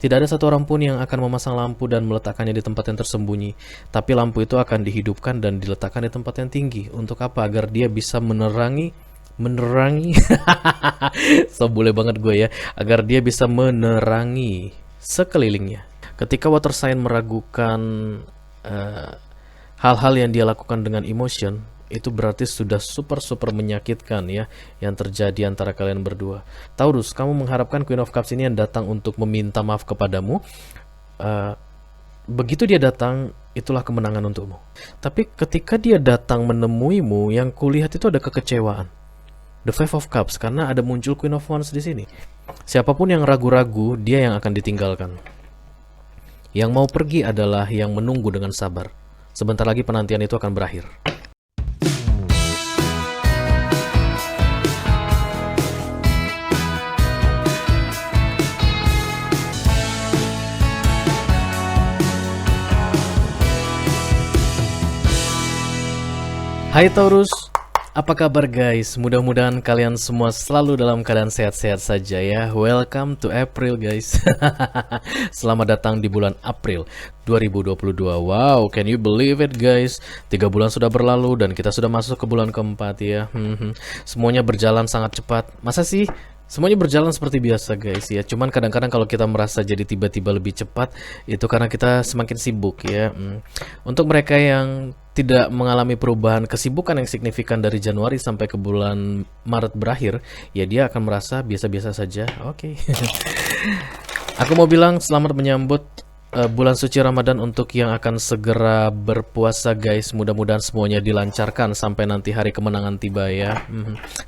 Tidak ada satu orang pun yang akan memasang lampu dan meletakkannya di tempat yang tersembunyi. Tapi lampu itu akan dihidupkan dan diletakkan di tempat yang tinggi. Untuk apa? Agar dia bisa menerangi so boleh banget gue ya, agar dia bisa menerangi sekelilingnya. Ketika water sign meragukan eh, hal-hal yang dia lakukan dengan emotion, itu berarti sudah super menyakitkan ya yang terjadi antara kalian berdua. Taurus, kamu mengharapkan Queen of Cups ini yang datang untuk meminta maaf kepadamu. Eh, Begitu dia datang, itulah kemenangan untukmu. Tapi ketika dia datang menemuimu, yang kulihat itu ada kekecewaan. The Five of Cups, karena ada muncul Queen of Wands di sini. Siapapun yang ragu-ragu, dia yang akan ditinggalkan. Yang mau pergi adalah yang menunggu dengan sabar. Sebentar lagi penantian itu akan berakhir. Hai Taurus, apa kabar guys? Mudah-mudahan kalian semua selalu dalam keadaan sehat-sehat saja ya. Welcome to April guys. Selamat datang di bulan April 2022. Wow, can you believe it guys? 3 bulan sudah berlalu dan kita sudah masuk ke bulan keempat ya. Semuanya berjalan sangat cepat. Masa sih? Semuanya berjalan seperti biasa guys ya. Cuman kadang-kadang kalau kita merasa jadi tiba-tiba lebih cepat, itu karena kita semakin sibuk ya. Untuk mereka yang tidak mengalami perubahan kesibukan yang signifikan dari Januari sampai ke bulan Maret berakhir, ya dia akan merasa biasa-biasa saja. Oke. Aku mau bilang selamat menyambut bulan suci Ramadan untuk yang akan segera berpuasa guys. Mudah-mudahan semuanya dilancarkan sampai nanti hari kemenangan tiba ya.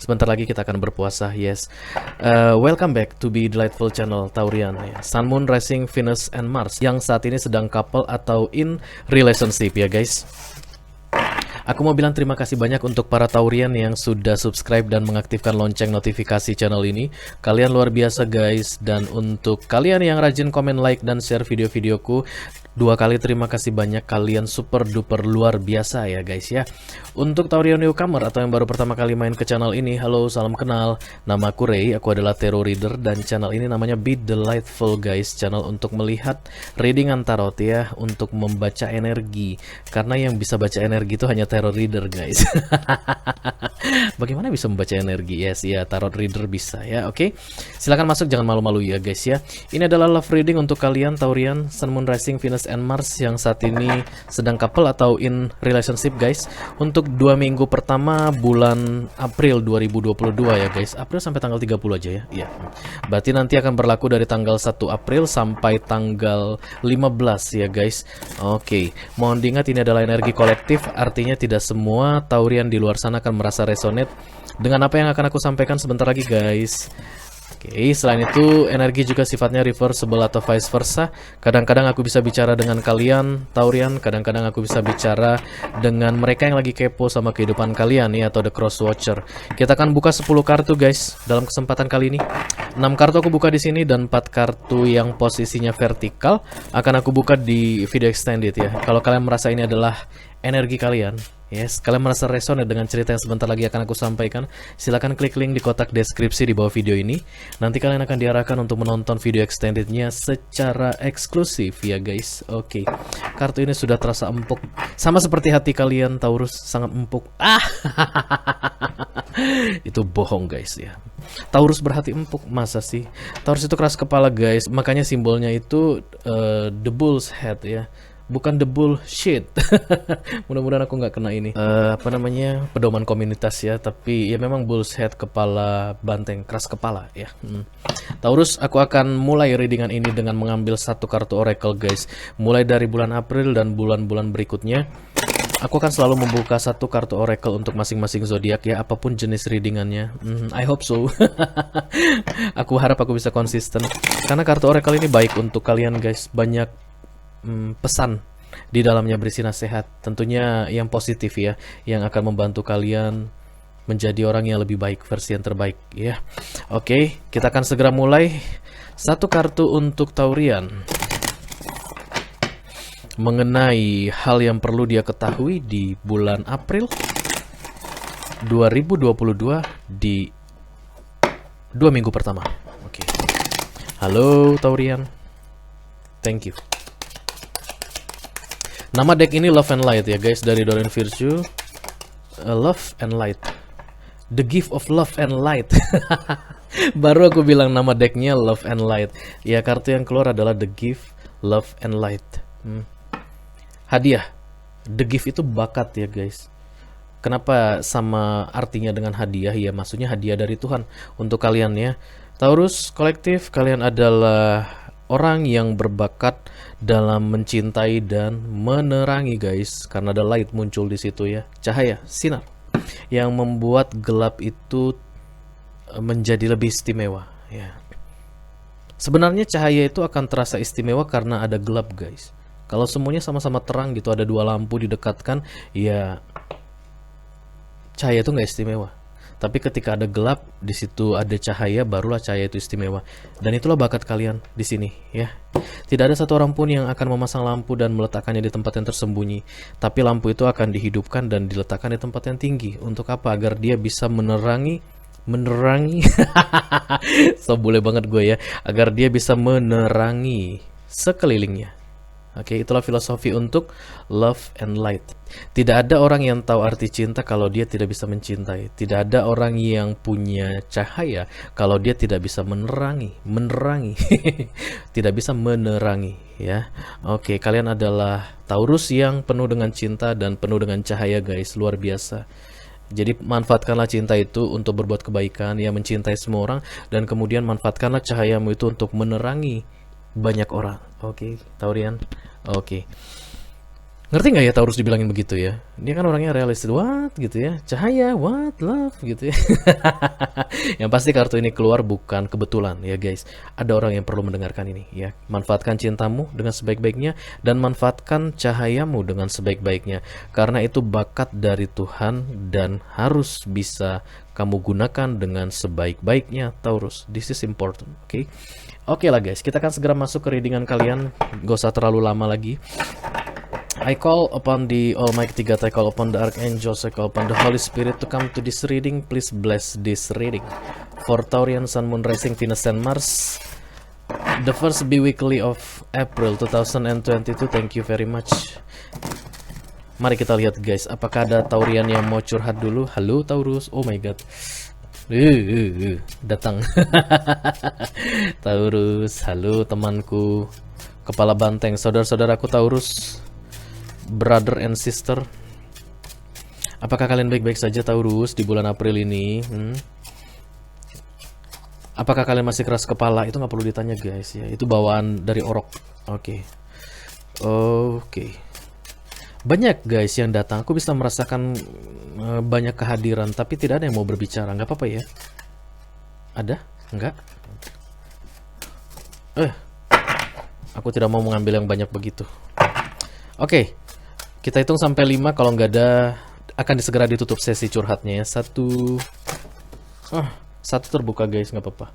Sebentar lagi kita akan berpuasa. Yes. Welcome back to Be Delightful Channel Taurian ya. Sun, Moon, Rising, Venus, and Mars yang saat ini sedang couple atau in relationship ya guys. Aku mau bilang terima kasih banyak untuk para Taurian yang sudah subscribe dan mengaktifkan lonceng notifikasi channel ini. Kalian luar biasa guys. Dan untuk kalian yang rajin komen, like, dan share video-videoku, 2 kali terima kasih banyak. Kalian super duper luar biasa ya guys ya. Untuk Taurian newcomer atau yang baru pertama kali main ke channel ini, halo, salam kenal. Nama aku Ray, aku adalah tarot reader dan channel ini namanya Be Delightful guys. Channel untuk melihat readingan tarot ya, untuk membaca energi. Karena yang bisa baca energi itu hanya tarot reader guys. Bagaimana bisa membaca energi? Yes ya, tarot reader bisa ya. Oke. Silakan masuk, jangan malu-malu ya guys ya. Ini adalah love reading untuk kalian Taurian, Sun, Moon, Rising, Venus, and Mars yang saat ini sedang couple atau in relationship guys. Untuk 2 minggu pertama bulan April 2022 ya guys. April sampai tanggal 30 aja ya. Iya. Berarti nanti akan berlaku dari tanggal 1 April sampai tanggal 15 ya guys. Oke. Mohon diingat ini adalah energi kolektif, artinya tidak semua Taurian di luar sana akan merasa resonate dengan apa yang akan aku sampaikan sebentar lagi guys. Oke, selain itu energi juga sifatnya reversible atau vice versa. Kadang-kadang aku bisa bicara dengan kalian Taurian, kadang-kadang aku bisa bicara dengan mereka yang lagi kepo sama kehidupan kalian ya, atau the cross watcher. Kita akan buka 10 kartu guys dalam kesempatan kali ini. 6 kartu aku buka di sini dan 4 kartu yang posisinya vertikal akan aku buka di video extended ya. Kalau kalian merasa ini adalah energi kalian, yes, kalian merasa resonate dengan cerita yang sebentar lagi akan aku sampaikan, silahkan klik link di kotak deskripsi di bawah video ini. Nanti kalian akan diarahkan untuk menonton video extendednya secara eksklusif ya guys. Oke. Kartu ini sudah terasa empuk, sama seperti hati kalian Taurus, sangat empuk. Itu bohong guys ya. Taurus berhati empuk, masa sih? Taurus itu keras kepala guys, makanya simbolnya itu the bull's head ya, bukan the bullshit. Mudah-mudahan aku nggak kena ini apa namanya, pedoman komunitas ya, tapi ya memang bull's head, kepala banteng, keras kepala ya. Taurus, aku akan mulai readingan ini dengan mengambil 1 kartu oracle guys. Mulai dari bulan April dan bulan-bulan berikutnya, aku akan selalu membuka 1 kartu oracle untuk masing-masing zodiak ya, apapun jenis readingannya. I hope so. Aku harap aku bisa konsisten, karena kartu oracle ini baik untuk kalian guys. Banyak pesan di dalamnya, berisi nasihat, tentunya yang positif ya, yang akan membantu kalian menjadi orang yang lebih baik, versi yang terbaik ya. Oke, kita akan segera mulai. 1 kartu untuk Taurian mengenai hal yang perlu dia ketahui di bulan April 2022 di 2 minggu pertama. Oke. Halo Taurian. Thank you. Nama deck ini Love and Light ya guys, dari Doreen Virtue. Love and Light, The Gift of Love and Light. Baru aku bilang nama decknya Love and Light. Ya, kartu yang keluar adalah The Gift, Love and Light. Hadiah. The Gift itu bakat ya guys. Kenapa sama artinya dengan hadiah? Ya maksudnya hadiah dari Tuhan untuk kalian ya. Taurus kolektif, kalian adalah orang yang berbakat dalam mencintai dan menerangi guys. Karena ada light muncul di situ ya. Cahaya, sinar yang membuat gelap itu menjadi lebih istimewa ya. Sebenarnya cahaya itu akan terasa istimewa karena ada gelap guys. Kalau semuanya sama-sama terang gitu, ada dua lampu didekatkan, ya cahaya itu nggak istimewa. Tapi ketika ada gelap, di situ ada cahaya, barulah cahaya itu istimewa. Dan itulah bakat kalian di sini, ya. Tidak ada satu orang pun yang akan memasang lampu dan meletakkannya di tempat yang tersembunyi. Tapi lampu itu akan dihidupkan dan diletakkan di tempat yang tinggi. Untuk apa? Agar dia bisa menerangi. So boleh banget gue ya. Agar dia bisa menerangi sekelilingnya. Oke, itulah filosofi untuk love and light. Tidak ada orang yang tahu arti cinta kalau dia tidak bisa mencintai. Tidak ada orang yang punya cahaya kalau dia tidak bisa menerangi. Tidak bisa menerangi, ya. Oke, kalian adalah Taurus yang penuh dengan cinta dan penuh dengan cahaya, guys. Luar biasa. Jadi manfaatkanlah cinta itu untuk berbuat kebaikan, ya, mencintai semua orang, dan kemudian manfaatkanlah cahayamu itu untuk menerangi banyak orang. Oke, Taurian. Oke. Ngerti nggak ya Taurus dibilangin begitu ya? Dia kan orangnya realistis. What gitu ya? Cahaya, what? Love gitu ya. Yang pasti kartu ini keluar bukan kebetulan ya guys. Ada orang yang perlu mendengarkan ini ya. Manfaatkan cintamu dengan sebaik-baiknya dan manfaatkan cahayamu dengan sebaik-baiknya. Karena itu bakat dari Tuhan dan harus bisa kamu gunakan dengan sebaik-baiknya Taurus. This is important, oke? Oke lah guys, kita akan segera masuk ke readingan kalian. Gak usah terlalu lama lagi. I call upon the Almighty God, I call upon the Archangels, I call upon the Holy Spirit to come to this reading. Please bless this reading. For Taurian, Sun, Moon, Rising, Venus, and Mars, the first biweekly of April 2022. Thank you very much. Mari kita lihat guys, apakah ada Taurian yang mau curhat dulu? Halo Taurus, oh my god. Datang. Taurus, halo temanku, kepala banteng, saudara-saudaraku Taurus, brother and sister. Apakah kalian baik-baik saja Taurus di bulan April ini? Apakah kalian masih keras kepala? Itu nggak perlu ditanya guys ya, itu bawaan dari orok. Oke. Banyak guys yang datang, aku bisa merasakan banyak kehadiran, tapi tidak ada yang mau berbicara. Nggak apa-apa ya? Ada? Enggak? Aku tidak mau mengambil yang banyak begitu. Oke, kita hitung sampai 5. Kalau nggak ada, akan segera ditutup sesi curhatnya ya. Satu terbuka guys, nggak apa-apa.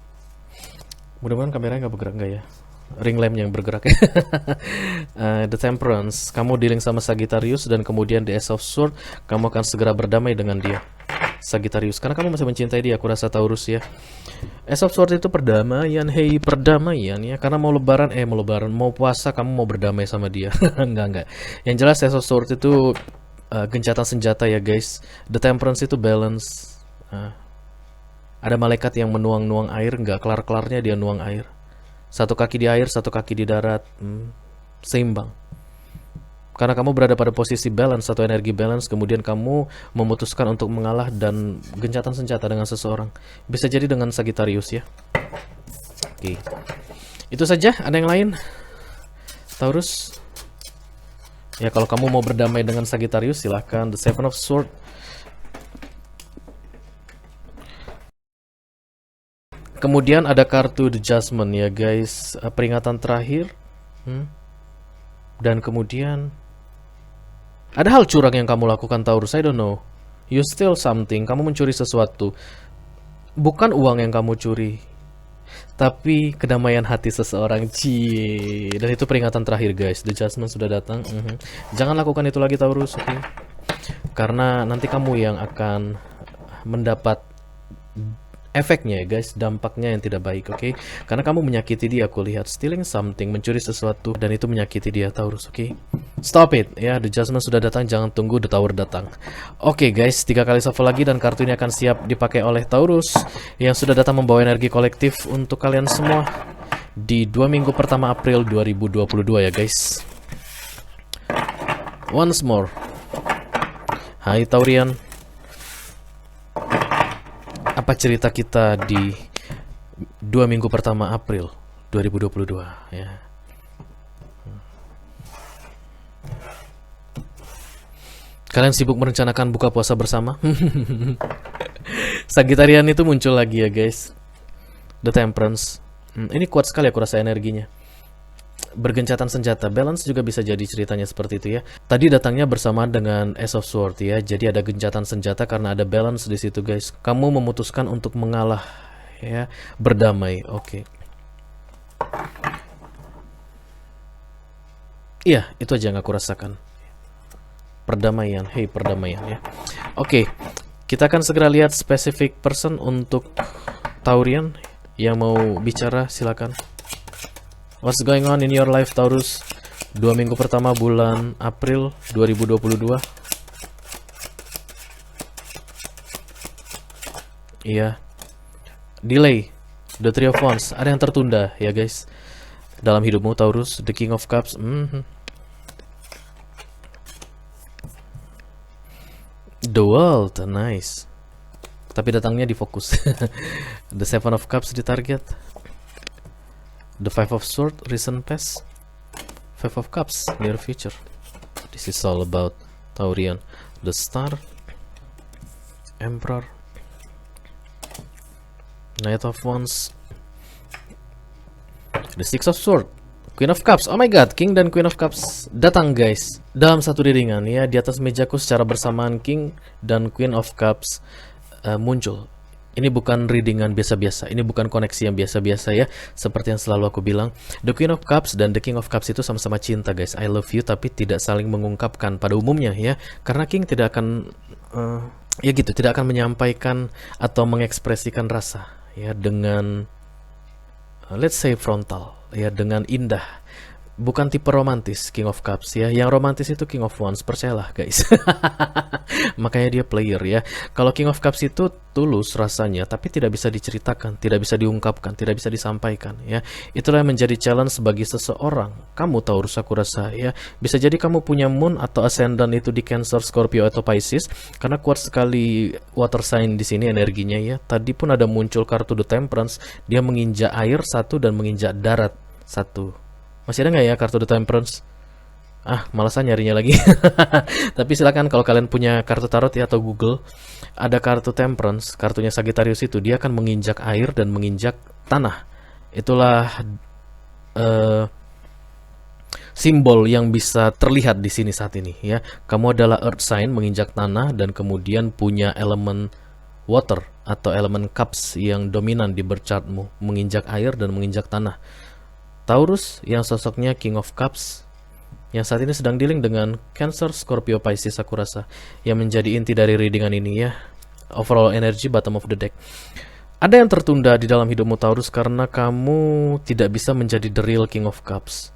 Mudah-mudahan kameranya nggak bergerak, nggak ya? Ring lamp yang bergerak ya. The Temperance, kamu dealing sama Sagittarius, dan kemudian the Ace of Swords, kamu akan segera berdamai dengan dia Sagittarius, karena kamu masih mencintai dia, aku rasa Taurus ya. Ace of Swords itu perdamaian, hey perdamaian ya, karena mau lebaran, mau puasa, kamu mau berdamai sama dia. enggak. Yang jelas Ace of Swords itu gencatan senjata ya guys. The Temperance itu balance. Ada malaikat yang menuang-nuang air, nggak kelar-kelarnya dia nuang air. Satu kaki di air, satu kaki di darat, seimbang. Karena kamu berada pada posisi balance, satu energi balance, kemudian kamu memutuskan untuk mengalah dan gencatan senjata dengan seseorang. Bisa jadi dengan Sagittarius ya. Oke. Itu saja, ada yang lain? Taurus? Ya kalau kamu mau berdamai dengan Sagittarius, silahkan. The Seven of Swords. Kemudian ada kartu The Judgment ya guys, peringatan terakhir. Dan kemudian ada hal curang yang kamu lakukan Taurus, I don't know. You steal something, kamu mencuri sesuatu. Bukan uang yang kamu curi, tapi kedamaian hati seseorang. Dan itu peringatan terakhir guys, The Judgment sudah datang. Jangan lakukan itu lagi Taurus, okay? Karena nanti kamu yang akan mendapat efeknya ya guys, dampaknya yang tidak baik, oke? Karena kamu menyakiti dia, aku lihat stealing something, mencuri sesuatu, dan itu menyakiti dia, Taurus, oke? Stop it, ya, the judgment sudah datang, jangan tunggu the tower datang. Oke guys, 3 kali shuffle lagi dan kartu ini akan siap dipakai oleh Taurus yang sudah datang membawa energi kolektif untuk kalian semua di 2 minggu pertama April 2022 ya guys. Once more. Hai Taurian. Apa cerita kita di 2 minggu pertama April 2022 ya. Kalian sibuk merencanakan buka puasa bersama? Sagitarian itu muncul lagi ya guys. The Temperance. Ini kuat sekali aku rasa energinya. Bergencatan senjata, balance juga bisa jadi ceritanya seperti itu ya. Tadi datangnya bersamaan dengan Ace of Swords ya. Jadi ada gencatan senjata karena ada balance di situ guys. Kamu memutuskan untuk mengalah ya, berdamai. Oke. Iya, itu aja yang aku rasakan. Perdamaian, hey perdamaian ya. Oke, kita akan segera lihat specific person untuk Taurian yang mau bicara, silakan. What's going on in your life, Taurus? 2 minggu pertama bulan April 2022. Iya. Delay. The Three of Wands. Ada yang tertunda ya guys. Dalam hidupmu, Taurus. The King of Cups. The World. Nice. Tapi datangnya di fokus. The Seven of Cups di target. The Five of Swords, recent past. Five of Cups, near future. This is all about Taurian. The Star, Emperor, Knight of Wands, the Six of Swords, Queen of Cups. Oh my god, King dan Queen of Cups datang guys dalam satu iringan ya. Di atas mejaku secara bersamaan King dan Queen of Cups muncul. Ini bukan readingan biasa-biasa, ini bukan koneksi yang biasa-biasa ya. Seperti yang selalu aku bilang, The Queen of Cups dan The King of Cups itu sama-sama cinta guys. I love you, tapi tidak saling mengungkapkan pada umumnya ya. Karena King tidak akan, ya gitu, tidak akan menyampaikan atau mengekspresikan rasa ya dengan, let's say frontal ya, dengan indah. Bukan tipe romantis King of Cups ya. Yang romantis itu King of Wands, percayalah guys. Makanya dia player ya. Kalau King of Cups itu tulus rasanya, tapi tidak bisa diceritakan, tidak bisa diungkapkan, tidak bisa disampaikan ya. Itulah yang menjadi challenge bagi seseorang. Kamu Taurus aku rasa ya. Bisa jadi kamu punya moon atau ascendant itu di Cancer, Scorpio atau Pisces, karena kuat sekali water sign di sini energinya ya. Tadi pun ada muncul kartu The Temperance, dia menginjak air satu dan menginjak darat satu. Masih ada nggak ya kartu The Temperance? Malasan nyarinya lagi. Tapi silakan kalau kalian punya kartu tarot ya atau Google, ada kartu Temperance, kartunya Sagittarius itu dia akan menginjak air dan menginjak tanah. Itulah simbol yang bisa terlihat di sini saat ini ya. Kamu adalah earth sign menginjak tanah dan kemudian punya elemen water atau elemen cups yang dominan di birth chartmu, menginjak air dan menginjak tanah. Taurus yang sosoknya King of Cups yang saat ini sedang dealing dengan Cancer, Scorpio, Pisces aku rasa, yang menjadi inti dari readingan ini ya. Overall energy bottom of the deck. Ada yang tertunda di dalam hidupmu Taurus karena kamu tidak bisa menjadi the real King of Cups.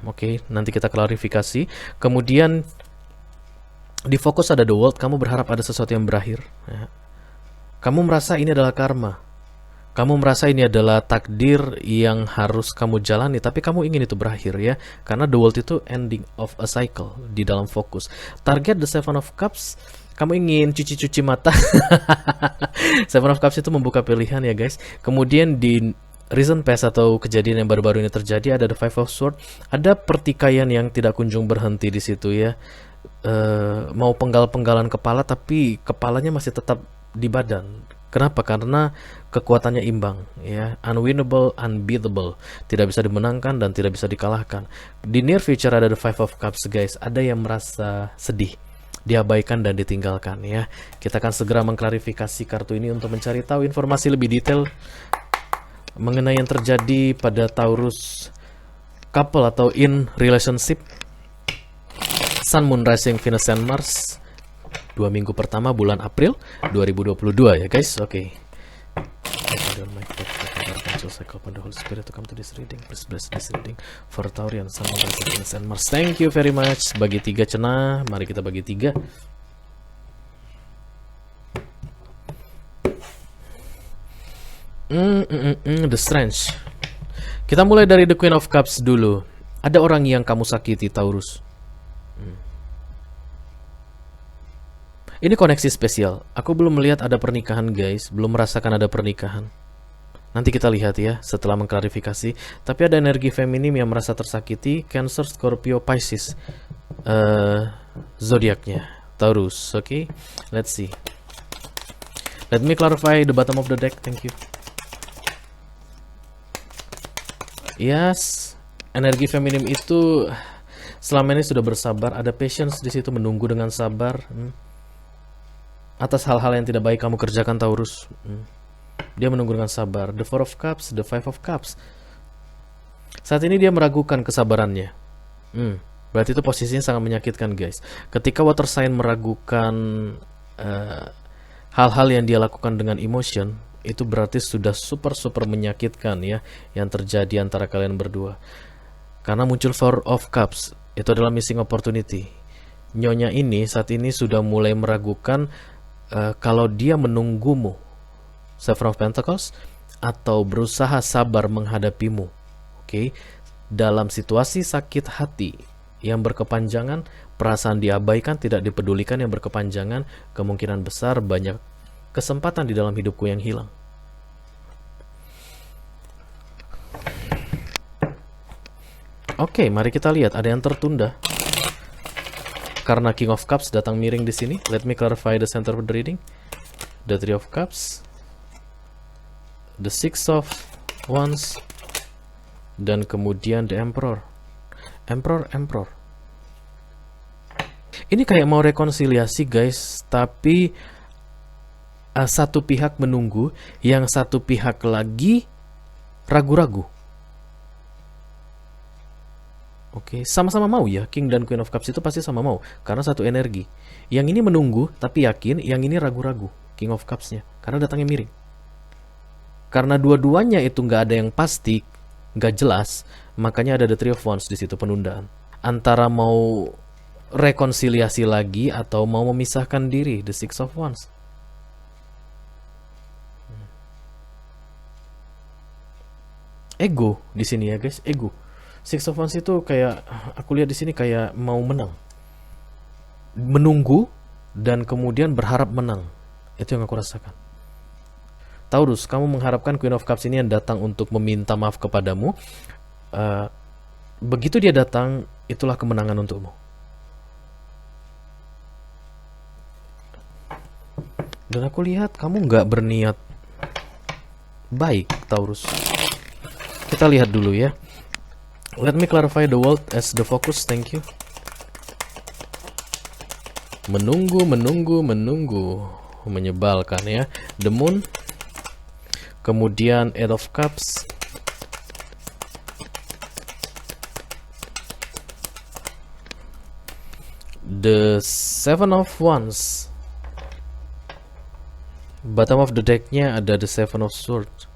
Oke, nanti kita klarifikasi. Kemudian di fokus ada the world, kamu berharap ada sesuatu yang berakhir ya. Kamu merasa ini adalah karma. Kamu merasa ini adalah takdir yang harus kamu jalani, tapi kamu ingin itu berakhir ya. Karena the world itu ending of a cycle di dalam fokus. Target the Seven of Cups, kamu ingin cuci-cuci mata. Seven of Cups itu membuka pilihan ya guys. Kemudian di recent past atau kejadian yang baru-baru ini terjadi ada the Five of Swords. Ada pertikaian yang tidak kunjung berhenti di situ ya. Mau penggal-penggalan kepala tapi kepalanya masih tetap di badan. Kenapa? Karena kekuatannya imbang ya, unwinnable, unbeatable, tidak bisa dimenangkan dan tidak bisa dikalahkan. Di near future ada the Five of Cups guys. Ada yang merasa sedih, diabaikan dan ditinggalkan ya. Kita akan segera mengklarifikasi kartu ini untuk mencari tahu informasi lebih detail mengenai yang terjadi pada Taurus couple atau in relationship. Sun, Moon, Rising, Venus, and Mars 2 minggu pertama bulan April 2022 ya guys. Oke. the Holy Spirit to come to this reading. Please bless this reading for Taurian, Sun, Moon, Rising, Venus, and Mars. Thank you very much. Bagi 3 cenah. Mari kita bagi 3. The Strange. Kita mulai dari The Queen of Cups dulu. Ada orang yang kamu sakiti, Taurus. Ini koneksi spesial. Aku belum melihat ada pernikahan, guys. Belum merasakan ada pernikahan. Nanti kita lihat ya setelah mengklarifikasi. Tapi ada energi feminim yang merasa tersakiti. Cancer, Scorpio, Pisces. Zodiaknya Taurus. Oke, let's see. Let me clarify the bottom of the deck. Thank you. Yes, energi feminim itu selama ini sudah bersabar. Ada patience di situ, menunggu dengan sabar. Atas hal-hal yang tidak baik kamu kerjakan, Taurus. Dia menunggu dengan sabar. The Four of Cups, the Five of Cups. Saat ini dia meragukan kesabarannya. Berarti itu posisinya sangat menyakitkan, guys. Ketika water sign meragukan hal-hal yang dia lakukan dengan emotion, itu berarti sudah super menyakitkan ya yang terjadi antara kalian berdua. Karena muncul Four of Cups, itu adalah missing opportunity. Nyonya ini saat ini sudah mulai meragukan kalau dia menunggumu, Seven of Pentacles, atau berusaha sabar menghadapimu. Oke, dalam situasi sakit hati yang berkepanjangan, perasaan diabaikan, tidak dipedulikan yang berkepanjangan, kemungkinan besar banyak kesempatan di dalam hidupku yang hilang. Oke, mari kita lihat ada yang tertunda. Karena King of Cups datang miring di sini. Let me clarify the center of the reading. The Three of Cups, the Six of Wands, dan kemudian the Emperor. Emperor. Ini kayak mau rekonsiliasi, guys, tapi satu pihak menunggu, yang satu pihak lagi ragu-ragu. Oke, sama-sama mau ya. King dan Queen of Cups itu pasti sama mau, karena satu energi. Yang ini menunggu tapi yakin, yang ini ragu-ragu. King of Cups-nya, karena datangnya miring. Karena dua-duanya itu nggak ada yang pasti, nggak jelas, makanya ada the Three of Wands di situ, penundaan. Antara mau rekonsiliasi lagi atau mau memisahkan diri, the Six of Wands. Ego di sini ya, guys, ego. Six of Wands itu kayak, aku lihat di sini kayak mau menang, menunggu dan kemudian berharap menang. Itu yang aku rasakan. Taurus, kamu mengharapkan Queen of Cups ini yang datang untuk meminta maaf kepadamu. Begitu dia datang, itulah kemenangan untukmu. Dan aku lihat kamu nggak berniat baik, Taurus. Kita lihat dulu ya. Let me clarify the world as the focus. Thank you. Menunggu. Menyebalkan ya. The Moon. Kemudian Eight of Cups. The Seven of Wands. Bottom of the deck-nya ada the Seven of Swords.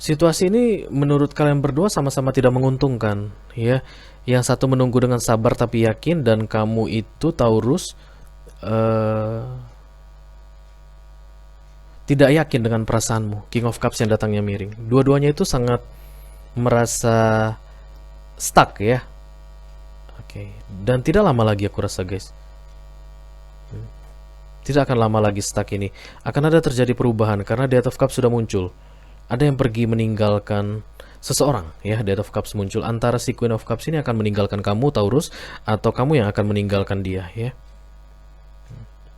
Situasi ini menurut kalian berdua sama-sama tidak menguntungkan ya. Yang satu menunggu dengan sabar tapi yakin, dan kamu itu Taurus tidak yakin dengan perasaanmu. King of Cups yang datangnya miring. Dua-duanya itu sangat merasa stuck ya. Oke. Dan tidak lama lagi aku rasa, guys. Tidak akan lama lagi stuck ini. Akan ada terjadi perubahan karena Death of Cups sudah muncul. Ada yang pergi meninggalkan seseorang ya. Death of Cups muncul. Antara si Queen of Cups ini akan meninggalkan kamu, Taurus, atau kamu yang akan meninggalkan dia ya.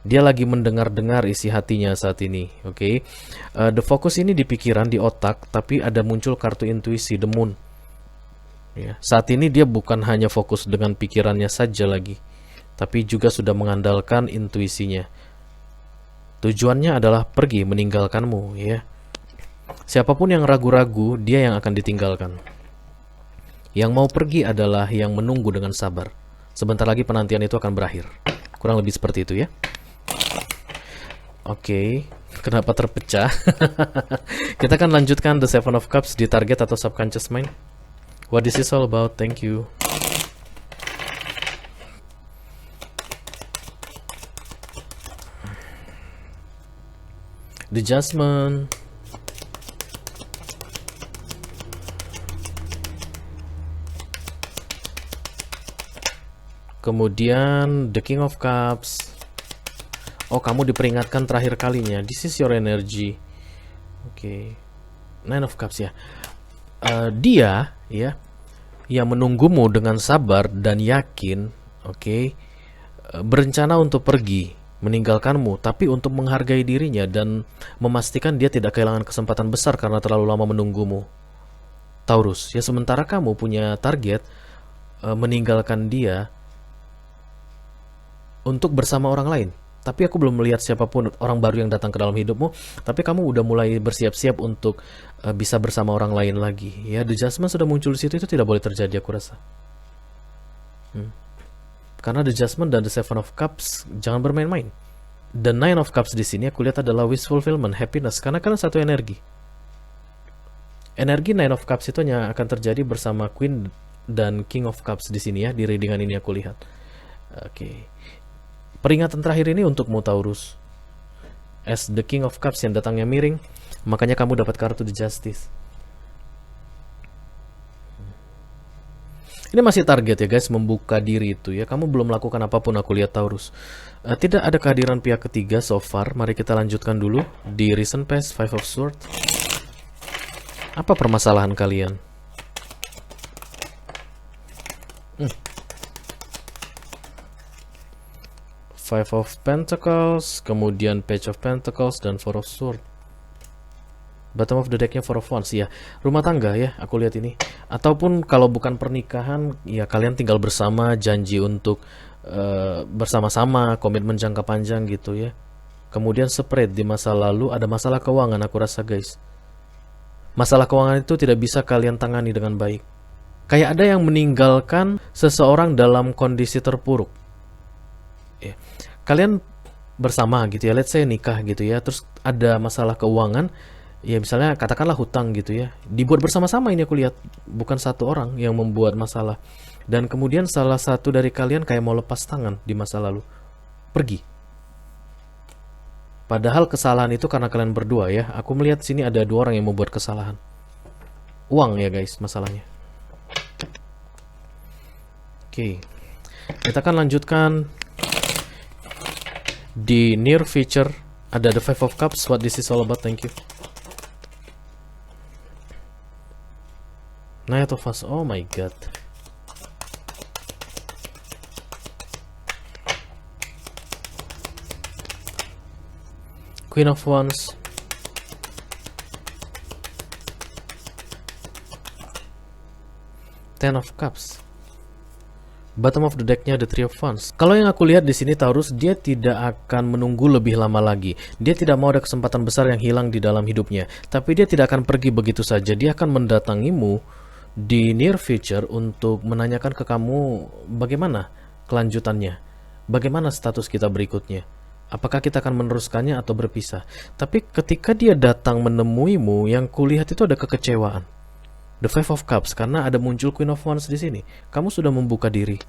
Dia lagi mendengar-dengar isi hatinya saat ini. Oke. The focus ini di pikiran, di otak, tapi ada muncul kartu intuisi, the Moon ya. Saat ini dia bukan hanya fokus dengan pikirannya saja lagi, tapi juga sudah mengandalkan intuisinya. Tujuannya adalah pergi meninggalkanmu ya. Siapapun yang ragu-ragu, dia yang akan ditinggalkan. Yang mau pergi adalah yang menunggu dengan sabar. Sebentar lagi penantian itu akan berakhir. Kurang lebih seperti itu ya. Oke. Kenapa terpecah? Kita akan lanjutkan The Seven of Cups di target atau subconscious mind. What this is all about? Thank you. The Judgment. Kemudian The King of Cups. Oh, kamu diperingatkan terakhir kalinya. This is your energy. Oke. Nine of Cups ya. Dia ya yang menunggumu dengan sabar dan yakin, oke, berencana untuk pergi meninggalkanmu, tapi untuk menghargai dirinya dan memastikan dia tidak kehilangan kesempatan besar karena terlalu lama menunggumu. Taurus, ya sementara kamu punya target meninggalkan dia untuk bersama orang lain. Tapi aku belum melihat siapapun orang baru yang datang ke dalam hidupmu. Tapi kamu udah mulai bersiap-siap untuk bisa bersama orang lain lagi. Ya, The Judgment sudah muncul di situ, itu tidak boleh terjadi aku rasa. Karena The Judgment dan The Seven of Cups jangan bermain-main. The Nine of Cups di sini aku lihat adalah wish fulfillment, happiness, karena kan satu energi. Energi Nine of Cups itu hanya akan terjadi bersama Queen dan King of Cups di sini ya, di readingan ini aku lihat. Oke. Peringatan terakhir ini untukmu Taurus. As the King of Cups yang datangnya miring, makanya kamu dapat kartu The Justice. Ini masih target ya guys, membuka diri itu ya. Kamu belum melakukan apapun aku lihat Taurus. Tidak ada kehadiran pihak ketiga so far. Mari kita lanjutkan dulu di recent past. Five of Swords. Apa permasalahan kalian? Five of Pentacles, kemudian Page of Pentacles, dan Four of Swords. Bottom of the decknya Four of Wands ya. Rumah tangga ya, aku lihat ini. Ataupun kalau bukan pernikahan, ya kalian tinggal bersama, janji untuk bersama-sama, komitmen jangka panjang gitu ya. Kemudian spread di masa lalu, ada masalah keuangan aku rasa guys. Masalah keuangan itu tidak bisa kalian tangani dengan baik. Kayak ada yang meninggalkan seseorang dalam kondisi terpuruk. Kalian bersama gitu ya, let's say nikah gitu ya, terus ada masalah keuangan, ya misalnya katakanlah hutang gitu ya, dibuat bersama-sama ini aku lihat, bukan satu orang yang membuat masalah. Dan kemudian salah satu dari kalian kayak mau lepas tangan di masa lalu, pergi. Padahal kesalahan itu karena kalian berdua ya. Aku melihat sini ada dua orang yang membuat kesalahan. Uang ya guys masalahnya. Oke. Kita akan lanjutkan di near future. Ada the Five of Cups. What this is all about? Thank you. Knight of Wands. Oh my god. Queen of Wands. Ten of Cups. Bottom of the decknya the Three of Wands. Kalau yang aku lihat di sini Taurus, dia tidak akan menunggu lebih lama lagi. Dia tidak mau ada kesempatan besar yang hilang di dalam hidupnya. Tapi dia tidak akan pergi begitu saja. Dia akan mendatangimu di near future untuk menanyakan ke kamu bagaimana kelanjutannya. Bagaimana status kita berikutnya. Apakah kita akan meneruskannya atau berpisah. Tapi ketika dia datang menemuimu, yang kulihat itu ada kekecewaan. The Five of Cups, karena ada muncul Queen of Wands di sini. Kamu sudah membuka diri,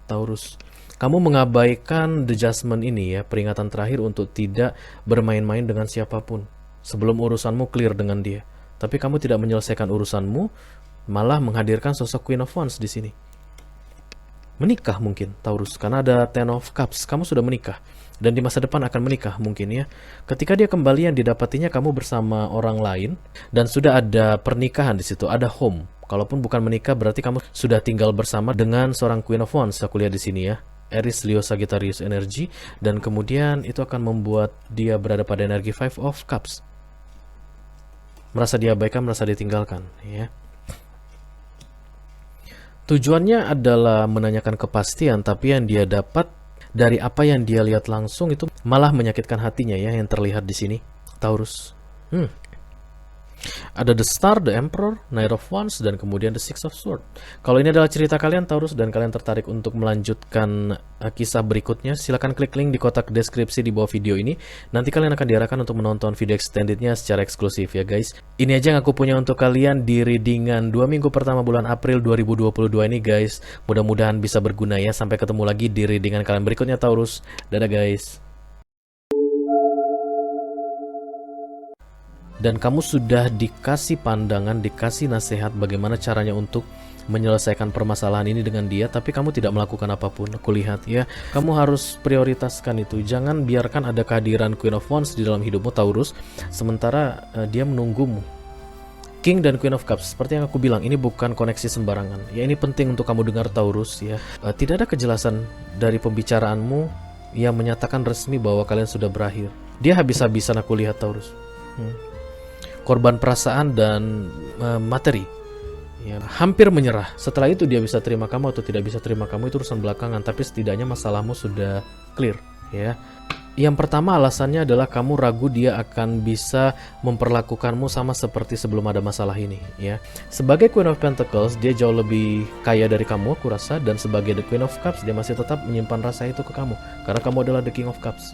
Taurus. Kamu mengabaikan the Judgment ini ya, peringatan terakhir untuk tidak bermain-main dengan siapapun sebelum urusanmu clear dengan dia. Tapi kamu tidak menyelesaikan urusanmu, malah menghadirkan sosok Queen of Wands di sini. Menikah mungkin, Taurus, karena ada Ten of Cups. Kamu sudah menikah dan di masa depan akan menikah mungkin ya. Ketika dia kembali, yang didapatinya kamu bersama orang lain dan sudah ada pernikahan di situ, ada home. Kalaupun bukan menikah, berarti kamu sudah tinggal bersama dengan seorang Queen of Wands. Aku lihat di sini ya, Aries, Leo, Sagittarius energi, dan kemudian itu akan membuat dia berada pada energi Five of Cups. Merasa diabaikan, merasa ditinggalkan ya. Tujuannya adalah menanyakan kepastian, tapi yang dia dapat dari apa yang dia lihat langsung itu malah menyakitkan hatinya ya, yang terlihat di sini, Taurus. Ada The Star, The Emperor, Knight of Wands, dan kemudian The Six of Swords. Kalau ini adalah cerita kalian Taurus dan kalian tertarik untuk melanjutkan kisah berikutnya, silahkan klik link di kotak deskripsi di bawah video ini. Nanti kalian akan diarahkan untuk menonton video extendednya secara eksklusif ya guys. Ini aja yang aku punya untuk kalian di readingan 2 minggu pertama bulan April 2022 ini guys. Mudah-mudahan bisa berguna ya. Sampai ketemu lagi di readingan kalian berikutnya Taurus. Dadah guys. Dan kamu sudah dikasih pandangan, dikasih nasihat bagaimana caranya untuk menyelesaikan permasalahan ini dengan dia, tapi kamu tidak melakukan apapun. Aku lihat ya, kamu harus prioritaskan itu. Jangan biarkan ada kehadiran Queen of Wands di dalam hidupmu Taurus, sementara dia menunggumu. King dan Queen of Cups, seperti yang aku bilang, ini bukan koneksi sembarangan. Ya, ini penting untuk kamu dengar Taurus ya. Tidak ada kejelasan dari pembicaraanmu yang menyatakan resmi bahwa kalian sudah berakhir. Dia habis-habisan aku lihat Taurus. Korban perasaan dan materi ya, hampir menyerah. Setelah itu dia bisa terima kamu atau tidak bisa terima kamu itu urusan belakangan, tapi setidaknya masalahmu sudah clear ya. Yang pertama alasannya adalah kamu ragu dia akan bisa memperlakukanmu sama seperti sebelum ada masalah ini ya. Sebagai Queen of Pentacles dia jauh lebih kaya dari kamu aku rasa, dan sebagai The Queen of Cups dia masih tetap menyimpan rasa itu ke kamu karena kamu adalah The King of Cups.